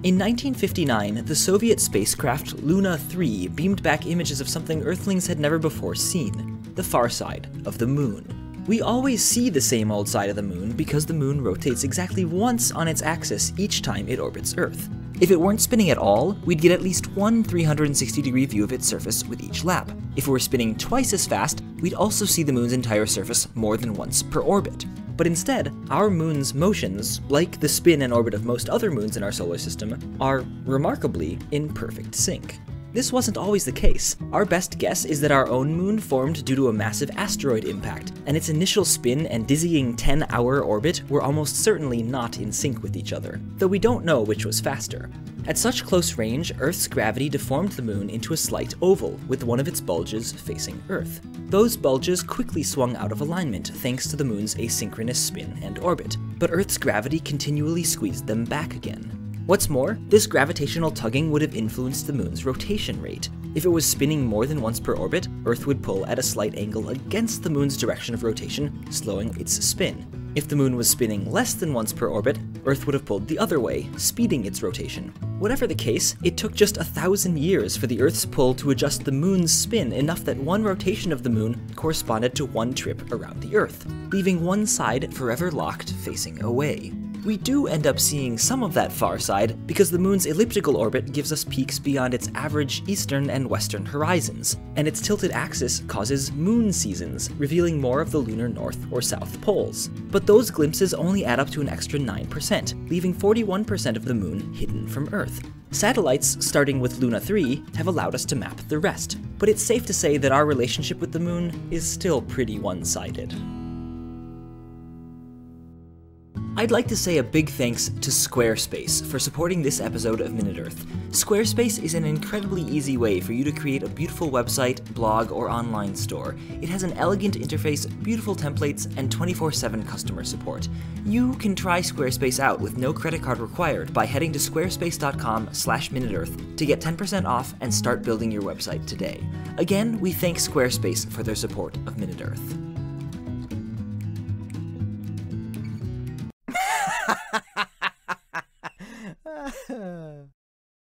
In 1959, the Soviet spacecraft Luna 3 beamed back images of something Earthlings had never before seen: the far side of the moon. We always see the same old side of the moon because the moon rotates exactly once on its axis each time it orbits Earth. If it weren't spinning at all, we'd get at least one 360-degree view of its surface with each lap. If it were spinning twice as fast, we'd also see the moon's entire surface more than once per orbit. But instead, our moon's motions, like the spin and orbit of most other moons in our solar system, are remarkably in perfect sync. This wasn't always the case. Our best guess is that our own moon formed due to a massive asteroid impact, and its initial spin and dizzying 10-hour orbit were almost certainly not in sync with each other, though we don't know which was faster. At such close range, Earth's gravity deformed the moon into a slight oval, with one of its bulges facing Earth. Those bulges quickly swung out of alignment thanks to the moon's asynchronous spin and orbit, but Earth's gravity continually squeezed them back again. What's more, this gravitational tugging would have influenced the moon's rotation rate. If it was spinning more than once per orbit, Earth would pull at a slight angle against the moon's direction of rotation, slowing its spin. If the moon was spinning less than once per orbit, Earth would have pulled the other way, speeding its rotation. Whatever the case, it took just 1,000 years for the Earth's pull to adjust the moon's spin enough that one rotation of the moon corresponded to one trip around the Earth, leaving one side forever locked facing away. We do end up seeing some of that far side because the moon's elliptical orbit gives us peaks beyond its average eastern and western horizons, and its tilted axis causes moon seasons, revealing more of the lunar north or south poles. But those glimpses only add up to an extra 9%, leaving 41% of the moon hidden from Earth. Satellites, starting with Luna 3, have allowed us to map the rest, but it's safe to say that our relationship with the moon is still pretty one-sided. I'd like to say a big thanks to Squarespace for supporting this episode of Minute Earth. Squarespace is an incredibly easy way for you to create a beautiful website, blog, or online store. It has an elegant interface, beautiful templates, and 24/7 customer support. You can try Squarespace out with no credit card required by heading to squarespace.com/minuteearth to get 10% off and start building your website today. Again, we thank Squarespace for their support of Minute Earth.